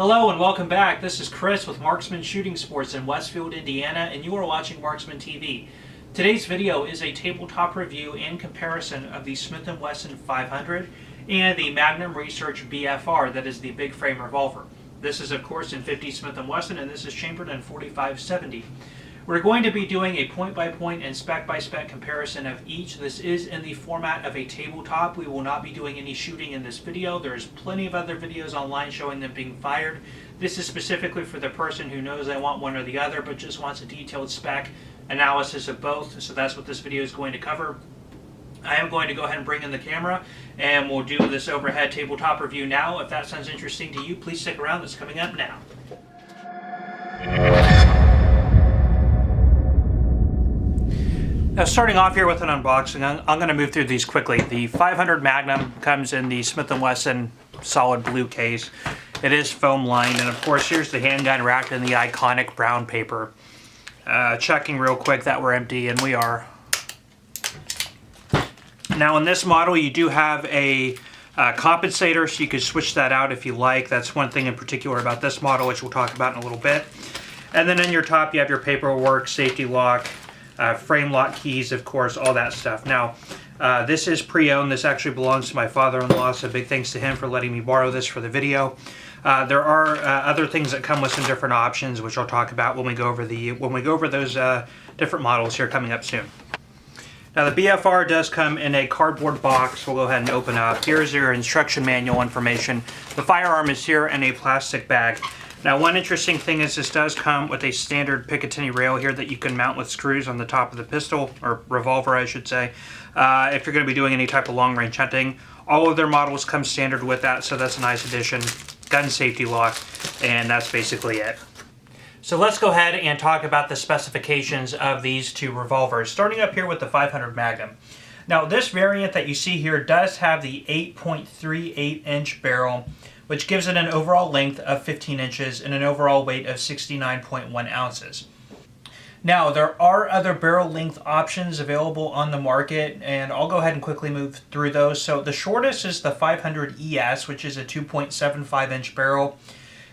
Hello and welcome back. This is Chris with Marksman Shooting Sports in Westfield, Indiana, and you are watching Marksman TV. Today's video is a tabletop review and comparison of the Smith & Wesson 500 and the Magnum Research BFR, that is the big frame revolver. This is of course in 50 Smith & Wesson, and this is chambered in 45-70. We're going to be doing a point-by-point and spec-by-spec comparison of each. This is in the format of a tabletop. We will not be doing any shooting in this video. There's plenty of other videos online showing them being fired. This is specifically for the person who knows they want one or the other, but just wants a detailed spec analysis of both. So that's what this video is going to cover. I am going to go ahead and bring in the camera, and we'll do this overhead tabletop review now. If that sounds interesting to you, please stick around. That's coming up now. Now, starting off here with an unboxing, I'm going to move through these quickly. The 500 Magnum comes in the Smith & Wesson solid blue case. It is foam lined, and of course here's the handgun wrapped in the iconic brown paper. Checking real quick that we're empty, and we are. Now in this model you do have a compensator, so you could switch that out if you like. That's one thing in particular about this model, which we'll talk about in a little bit. And then in your top you have your paperwork, safety lock, frame lock keys, of course, all that stuff. Now, this is pre-owned. This actually belongs to my father-in-law, so big thanks to him for letting me borrow this for the video. There are other things that come with some different options, which I'll talk about when we go over those different models here coming up soon. Now, the BFR does come in a cardboard box. We'll go ahead and open up. Here's your instruction manual information. The firearm is here in a plastic bag. Now, one interesting thing is this does come with a standard Picatinny rail here that you can mount with screws on the top of the pistol, or revolver I should say, if you're going to be doing any type of long-range hunting. All of their models come standard with that, so that's a nice addition. Gun safety lock, and that's basically it. So let's go ahead and talk about the specifications of these two revolvers, starting up here with the 500 Magnum. Now, this variant that you see here does have the 8.38-inch barrel, which gives it an overall length of 15 inches and an overall weight of 69.1 ounces. Now, there are other barrel length options available on the market, and I'll go ahead and quickly move through those. So the shortest is the 500 ES, which is a 2.75-inch barrel,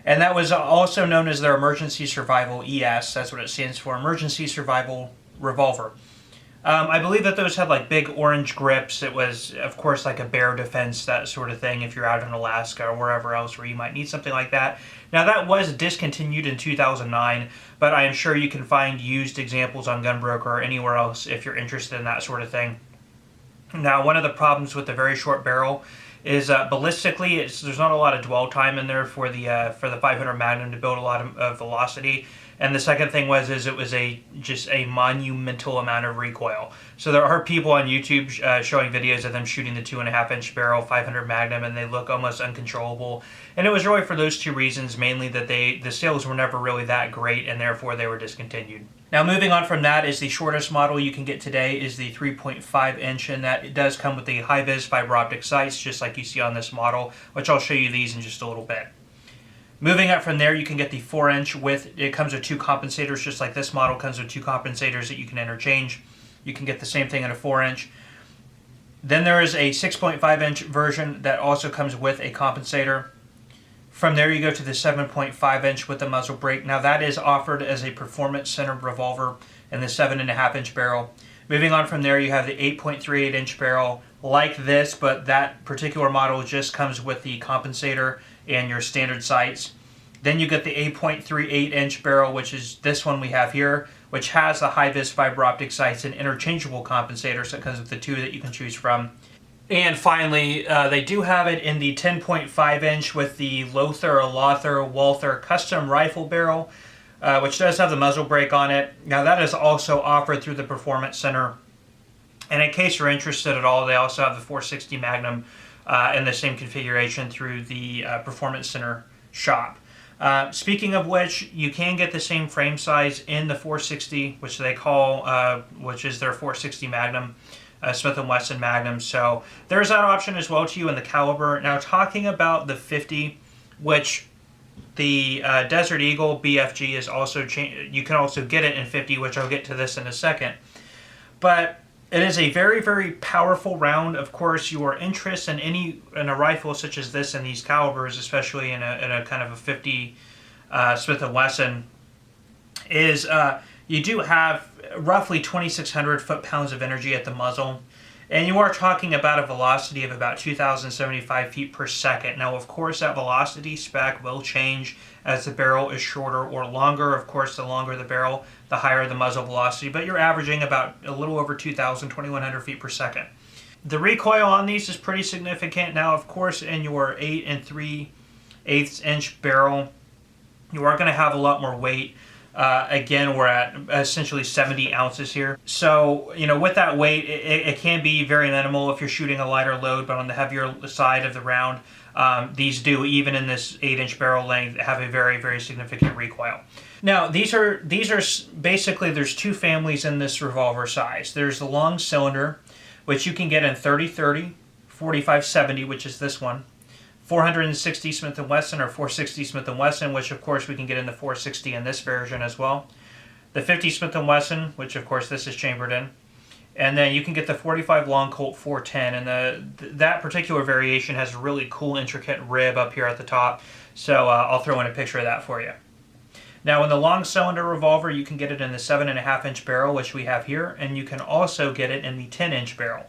and that was also known as their Emergency Survival ES. That's what it stands for, Emergency Survival Revolver. I believe that those had like big orange grips. It was, of course, like a bear defense, that sort of thing, if you're out in Alaska or wherever else where you might need something like that. Now, that was discontinued in 2009, but I am sure you can find used examples on Gunbroker or anywhere else if you're interested in that sort of thing. Now, one of the problems with the very short barrel is ballistically, there's not a lot of dwell time in there for the 500 Magnum to build a lot of velocity. And the second thing was it was just a monumental amount of recoil. So there are people on YouTube showing videos of them shooting the 2.5-inch barrel 500 Magnum, and they look almost uncontrollable. And it was really for those two reasons, mainly that the sales were never really that great, and therefore they were discontinued. Now, moving on from that is the shortest model you can get today is the 3.5-inch, and that it does come with the high-vis fiber optic sights, just like you see on this model, which I'll show you these in just a little bit. Moving up from there, you can get the 4-inch it comes with two compensators, just like this model comes with two compensators that you can interchange. You can get the same thing in a 4-inch. Then there is a 6.5-inch version that also comes with a compensator. From there, you go to the 7.5-inch with the muzzle brake. Now, that is offered as a performance-centered revolver in the 7.5-inch barrel. Moving on from there, you have the 8.38-inch barrel like this, but that particular model just comes with the compensator and your standard sights. Then you get the 8.38-inch barrel, which is this one we have here, which has the high-vis fiber optic sights and interchangeable compensators, so it comes with the two that you can choose from. And finally, they do have it in the 10.5-inch with the Walther custom rifle barrel, which does have the muzzle brake on it. Now, that is also offered through the Performance Center. And in case you're interested at all, they also have the 460 Magnum in the same configuration through the Performance Center shop. Speaking of which, you can get the same frame size in the 460, which they call, which is their 460 Magnum, Smith & Wesson Magnum. So there's that option as well to you in the caliber. Now, talking about the 50, which the Desert Eagle BFG is also, you can also get it in 50, which I'll get to this in a second. But It is a very, very powerful round. Of course, your interest in a rifle such as this and these calibers, especially in a kind of a 50 Smith & Wesson, is you do have roughly 2,600 foot-pounds of energy at the muzzle. And you are talking about a velocity of about 2,075 feet per second. Now, of course, that velocity spec will change as the barrel is shorter or longer. Of course, the longer the barrel, the higher the muzzle velocity. But you're averaging about a little over 2,100 feet per second. The recoil on these is pretty significant. Now, of course, in your 8 3/8 inch barrel, you are going to have a lot more weight. Again, we're at essentially 70 ounces here. So, with that weight, it can be very minimal if you're shooting a lighter load, but on the heavier side of the round, these do, even in this 8-inch barrel length, have a very, very significant recoil. Now, these are basically, there's two families in this revolver size. There's the long cylinder, which you can get in 30-30, 45-70, which is this one, 460 Smith & Wesson or 460 Smith & Wesson, which of course we can get in the 460 in this version as well. The 50 Smith & Wesson, which of course this is chambered in. And then you can get the 45 Long Colt 410, and that particular variation has a really cool intricate rib up here at the top. So I'll throw in a picture of that for you. Now in the long cylinder revolver, you can get it in the 7.5 inch barrel, which we have here, and you can also get it in the 10 inch barrel.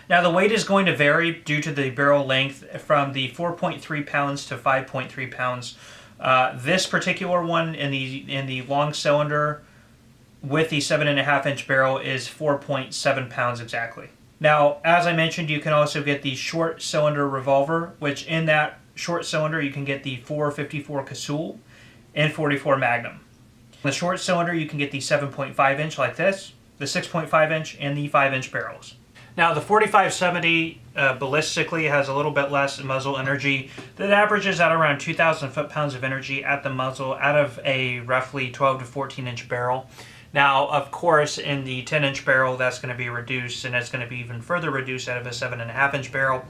Now the weight is going to vary due to the barrel length from the 4.3 pounds to 5.3 pounds. This particular one in the long cylinder with the 7.5 inch barrel is 4.7 pounds exactly. Now, as I mentioned, you can also get the short cylinder revolver, which in that short cylinder you can get the 454 Casull and 44 Magnum. In the short cylinder you can get the 7.5 inch like this, the 6.5 inch, and the 5 inch barrels. Now the 4570 ballistically has a little bit less muzzle energy. That averages at around 2,000 foot-pounds of energy at the muzzle out of a roughly 12 to 14 inch barrel. Now, of course, in the 10 inch barrel that's going to be reduced, and it's going to be even further reduced out of a 7.5 inch barrel.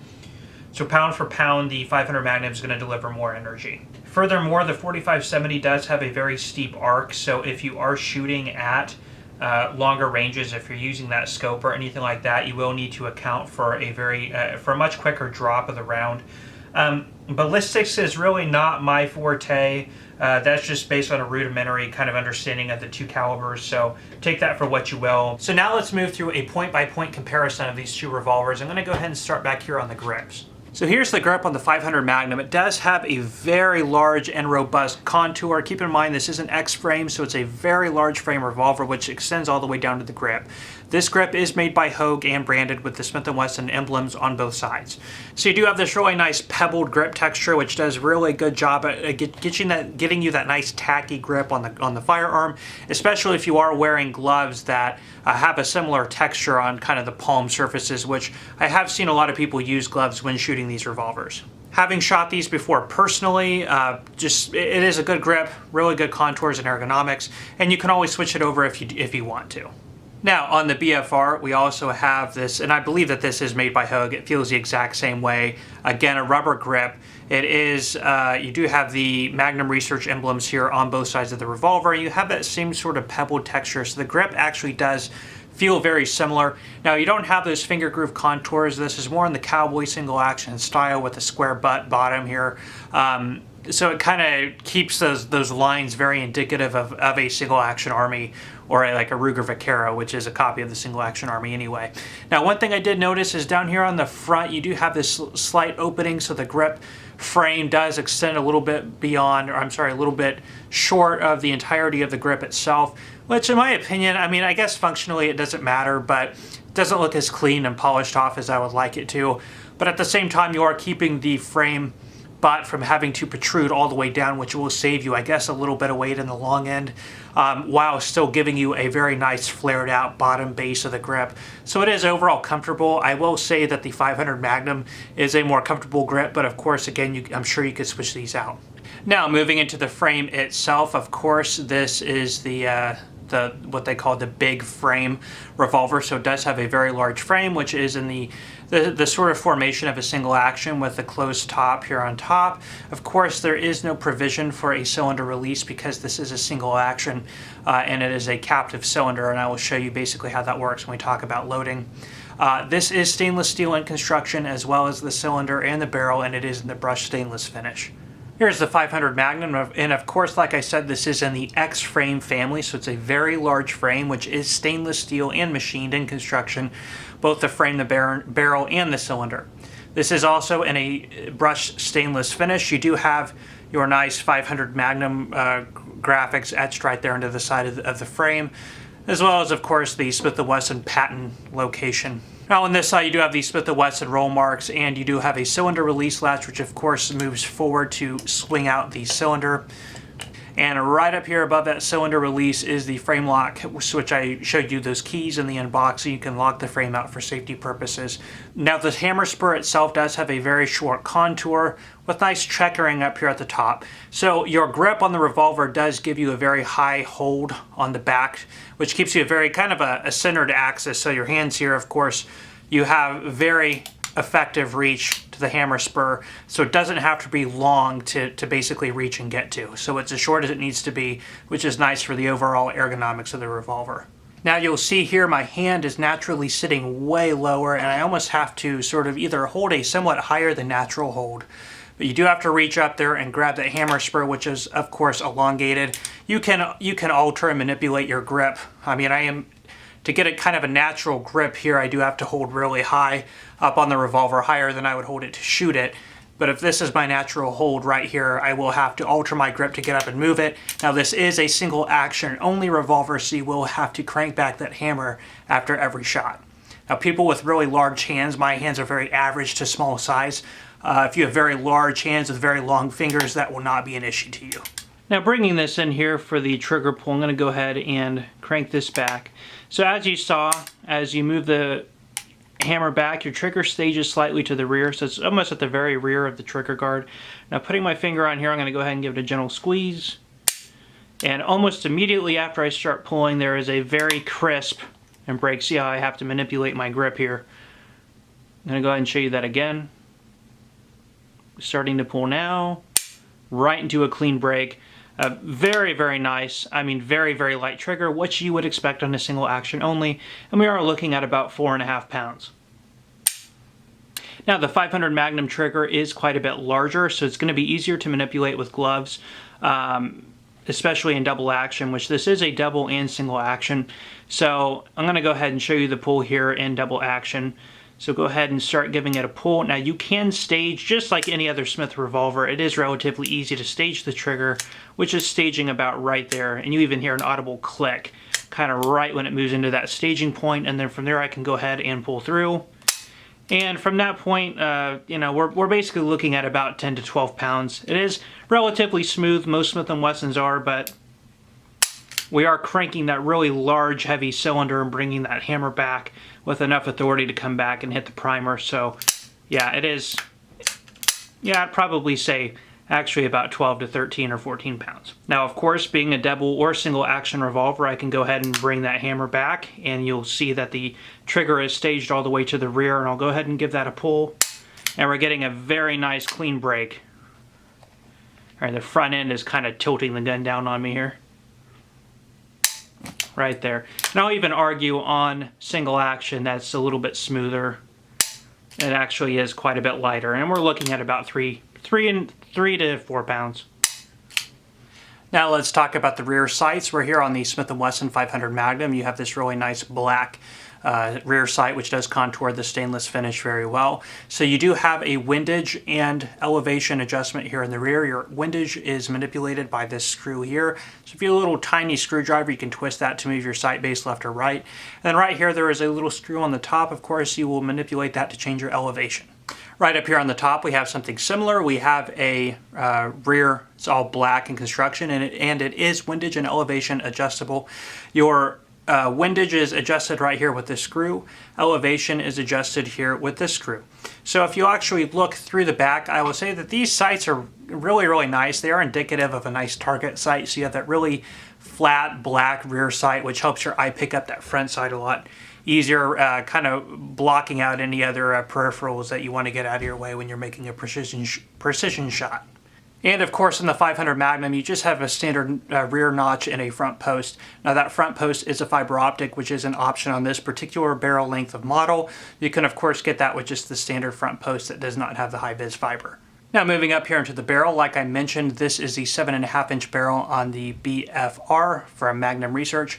So pound for pound, the 500 Magnum is going to deliver more energy. Furthermore, the 4570 does have a very steep arc, so if you are shooting at longer ranges, if you're using that scope or anything like that, you will need to account for a much quicker drop of the round. Ballistics is really not my forte. That's just based on a rudimentary kind of understanding of the two calibers, so take that for what you will. So now let's move through a point-by-point comparison of these two revolvers. I'm going to go ahead and start back here on the grips. So here's the grip on the 500 Magnum. It does have a very large and robust contour. Keep in mind this is an X frame, so it's a very large frame revolver which extends all the way down to the grip. This grip is made by Hogue and branded with the Smith & Wesson emblems on both sides. So you do have this really nice pebbled grip texture, which does a really good job at getting you that nice tacky grip on the firearm, especially if you are wearing gloves that have a similar texture on kind of the palm surfaces, which I have seen a lot of people use gloves when shooting these revolvers. Having shot these before personally, it is a good grip, really good contours and ergonomics, and you can always switch it over if you want to. Now, on the BFR, we also have this, and I believe that this is made by Hogue. It feels the exact same way. Again, a rubber grip. It is, you do have the Magnum Research emblems here on both sides of the revolver. You have that same sort of pebbled texture, so the grip actually does feel very similar. Now, you don't have those finger groove contours. This is more in the cowboy single action style with a square butt bottom here. So it kind of keeps those lines very indicative of a single action army, or like a Ruger Vaquero, which is a copy of the single action army anyway. Now, one thing I did notice is down here on the front, you do have this slight opening, so the grip frame does extend a little bit beyond, or I'm sorry, a little bit short of the entirety of the grip itself, which in my opinion, I mean, I guess functionally it doesn't matter, but it doesn't look as clean and polished off as I would like it to. But at the same time, you are keeping the frame butt from having to protrude all the way down, which will save you, I guess, a little bit of weight in the long end, while still giving you a very nice flared out bottom base of the grip. So it is overall comfortable. I will say that the 500 Magnum is a more comfortable grip, but of course, again, I'm sure you could switch these out. Now, moving into the frame itself, of course, this is the what they call the big frame revolver. So it does have a very large frame, which is in the sort of formation of a single action with a closed top here on top. Of course, there is no provision for a cylinder release because this is a single action and it is a captive cylinder, and I will show you basically how that works when we talk about loading. This is stainless steel in construction, as well as the cylinder and the barrel, and it is in the brushed stainless finish. Here's the 500 Magnum, and of course, like I said, this is in the X frame family, so it's a very large frame, which is stainless steel and machined in construction, both the frame, the barrel, and the cylinder. This is also in a brushed stainless finish. You do have your nice 500 Magnum graphics etched right there into the side of the frame, as well as, of course, the Smith & Wesson patent location. Now on this side you do have the Smith & Wesson roll marks, and you do have a cylinder release latch, which of course moves forward to swing out the cylinder. And right up here above that cylinder release is the frame lock, which I showed you those keys in the unboxing. You can lock the frame out for safety purposes. Now the hammer spur itself does have a very short contour with nice checkering up here at the top. So your grip on the revolver does give you a very high hold on the back, which keeps you a very kind of a centered axis. So your hands here, of course, you have very effective reach to the hammer spur, so it doesn't have to be long to basically reach and get to. So it's as short as it needs to be, which is nice for the overall ergonomics of the revolver. Now you'll see here my hand is naturally sitting way lower, and I almost have to sort of either hold a somewhat higher than natural hold. But you do have to reach up there and grab that hammer spur, which is of course elongated. You can alter and manipulate your grip. I mean, to get a kind of a natural grip here, I do have to hold really high up on the revolver, higher than I would hold it to shoot it. But if this is my natural hold right here, I will have to alter my grip to get up and move it. Now this is a single action only revolver, so you will have to crank back that hammer after every shot. Now people with really large hands, my hands are very average to small size. If you have very large hands with very long fingers, that will not be an issue to you. Now bringing this in here for the trigger pull, I'm going to go ahead and crank this back. So as you saw, as you move the hammer back, your trigger stages slightly to the rear, so it's almost at the very rear of the trigger guard. Now putting my finger on here, I'm going to go ahead and give it a gentle squeeze. And almost immediately after I start pulling, there is a very crisp and break. See how I have to manipulate my grip here. I'm going to go ahead and show you that again. Starting to pull now, right into a clean break. Very, very nice. I mean, very, very light trigger, which you would expect on a single action only. And we are looking at about 4.5 pounds. Now, the 500 Magnum trigger is quite a bit larger, so it's going to be easier to manipulate with gloves, especially in double action, which this is a double and single action. So I'm going to go ahead and show you the pull here in double action. So go ahead and start giving it a pull. Now you can stage, just like any other Smith revolver, it is relatively easy to stage the trigger, which is staging about right there. And you even hear an audible click, kind of right when it moves into that staging point. And then from there I can go ahead and pull through. And from that point, you know, we're basically looking at about 10 to 12 pounds. It is relatively smooth, most Smith & Wessons are, but we are cranking that really large, heavy cylinder and bringing that hammer back with enough authority to come back and hit the primer. So, yeah, it is, yeah, I'd probably say actually about 12 to 13 or 14 pounds. Now, of course, being a double or single action revolver, I can go ahead and bring that hammer back, and you'll see that the trigger is staged all the way to the rear, and I'll go ahead and give that a pull. And we're getting a very nice clean break. All right, the front end is kind of tilting the gun down on me here. Right there. And I'll even argue on single action that's a little bit smoother. It actually is quite a bit lighter, and we're looking at about 3 to 4 pounds. Now let's talk about the rear sights. We're here on the Smith & Wesson 500 Magnum. You have this really nice black rear sight, which does contour the stainless finish very well. So you do have a windage and elevation adjustment here in the rear. Your windage is manipulated by this screw here. So if you have a little tiny screwdriver, you can twist that to move your sight base left or right. And then right here, there is a little screw on the top. Of course, you will manipulate that to change your elevation. Right up here on the top, we have something similar. We have a rear, it's all black in construction, and it is windage and elevation adjustable. Your Windage is adjusted right here with this screw. Elevation is adjusted here with this screw. So if you actually look through the back, I will say that these sights are really, really nice. They are indicative of a nice target sight. So you have that really flat black rear sight, which helps your eye pick up that front sight a lot easier, kind of blocking out any other peripherals that you want to get out of your way when you're making a precision shot. And of course in the 500 Magnum you just have a standard rear notch and a front post. Now that front post is a fiber optic, which is an option on this particular barrel length of model. You can of course get that with just the standard front post that does not have the high vis fiber. Now moving up here into the barrel, like I mentioned, this is the 7.5-inch barrel on the BFR from Magnum Research.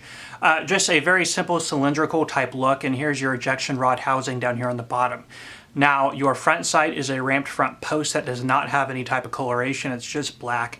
Just a very simple cylindrical type look, and here's your ejection rod housing down here on the bottom. Now your front sight is a ramped front post that does not have any type of coloration, it's just black.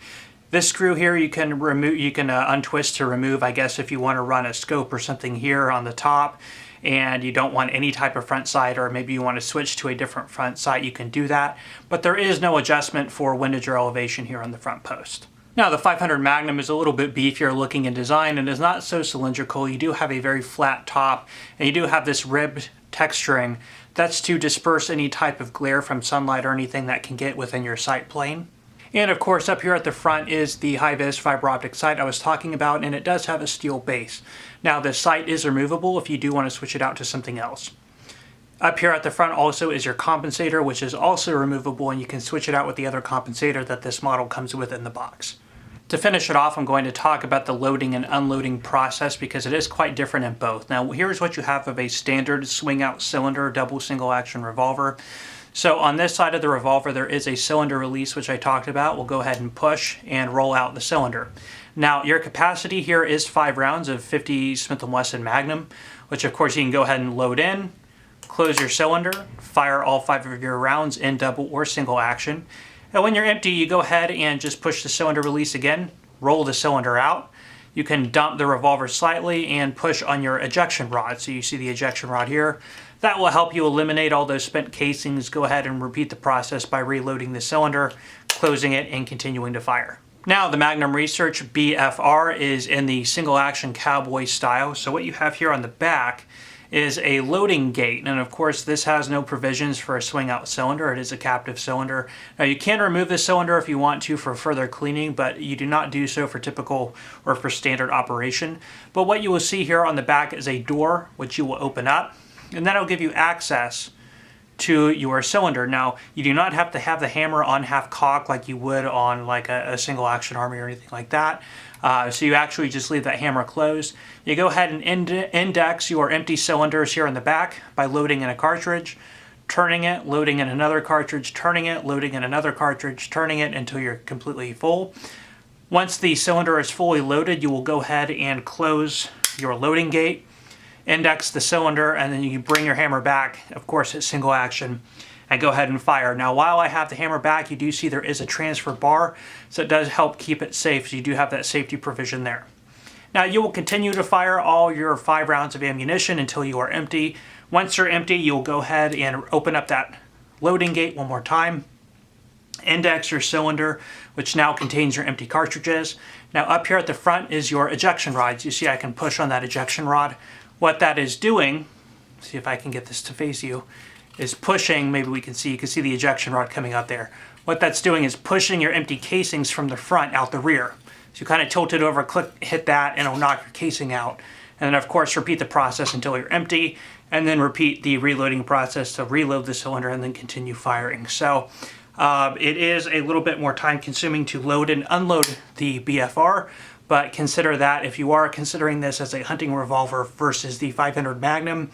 This screw here you can remove, untwist to remove, I guess, if you want to run a scope or something here on the top and you don't want any type of front sight, or maybe you want to switch to a different front sight, you can do that. But there is no adjustment for windage or elevation here on the front post. Now the 500 Magnum is a little bit beefier looking in design and is not so cylindrical. You do have a very flat top and you do have this ribbed texturing. That's to disperse any type of glare from sunlight or anything that can get within your sight plane. And of course up here at the front is the high-vis fiber optic sight I was talking about, and it does have a steel base. Now the sight is removable if you do want to switch it out to something else. Up here at the front also is your compensator, which is also removable, and you can switch it out with the other compensator that this model comes with in the box. To finish it off, I'm going to talk about the loading and unloading process because it is quite different in both. Now here's what you have of a standard swing out cylinder double single action revolver. So on this side of the revolver there is a cylinder release, which I talked about. We'll go ahead and push and roll out the cylinder. Now your capacity here is 5 rounds of 50 Smith & Wesson Magnum, which of course you can go ahead and load in, close your cylinder, fire all 5 of your rounds in double or single action. And when you're empty, you go ahead and just push the cylinder release again, roll the cylinder out. You can dump the revolver slightly and push on your ejection rod. So you see the ejection rod here. That will help you eliminate all those spent casings. Go ahead and repeat the process by reloading the cylinder, closing it, and continuing to fire. Now the Magnum Research BFR is in the single action cowboy style. So what you have here on the back is a loading gate, and of course this has no provisions for a swing out cylinder. It is a captive cylinder. Now you can remove the cylinder if you want to for further cleaning, but you do not do so for typical or for standard operation. But what you will see here on the back is a door which you will open up, and that'll give you access to your cylinder. Now you do not have to have the hammer on half cock like you would on like a single action army or anything like that. So you actually just leave that hammer closed. You go ahead and index your empty cylinders here in the back by loading in a cartridge, turning it, loading in another cartridge, turning it, loading in another cartridge, turning it until you're completely full. Once the cylinder is fully loaded, you will go ahead and close your loading gate, index the cylinder, and then you can bring your hammer back, of course at single action, and go ahead and fire. Now while I have the hammer back, you do see there is a transfer bar, so it does help keep it safe, so you do have that safety provision there. Now you will continue to fire all your 5 rounds of ammunition until you are empty. Once you're empty, you'll go ahead and open up that loading gate one more time, index your cylinder, which now contains your empty cartridges. Now up here at the front is your ejection rods. You see I can push on that ejection rod. What that is doing, see if I can get this to face you, is pushing, maybe you can see the ejection rod coming out there. What that's doing is pushing your empty casings from the front out the rear. So you kind of tilt it over, click, hit that, and it'll knock your casing out. And then of course repeat the process until you're empty, and then repeat the reloading process to reload the cylinder and then continue firing. So it is a little bit more time consuming to load and unload the BFR, but consider that if you are considering this as a hunting revolver versus the 500 Magnum,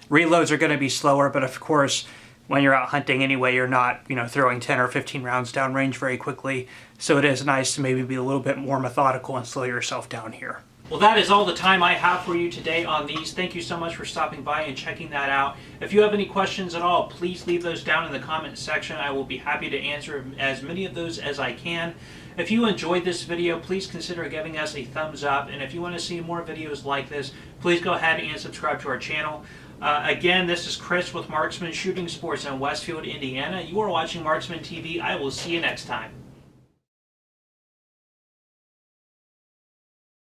reloads are going to be slower, but of course, when you're out hunting anyway, you're not, throwing 10 or 15 rounds downrange very quickly. So it is nice to maybe be a little bit more methodical and slow yourself down here. Well, that is all the time I have for you today on these. Thank you so much for stopping by and checking that out. If you have any questions at all, please leave those down in the comments section. I will be happy to answer as many of those as I can. If you enjoyed this video, please consider giving us a thumbs up. And if you want to see more videos like this, please go ahead and subscribe to our channel. Again, this is Chris with Marksman Shooting Sports in Westfield, Indiana. You are watching Marksman TV. I will see you next time.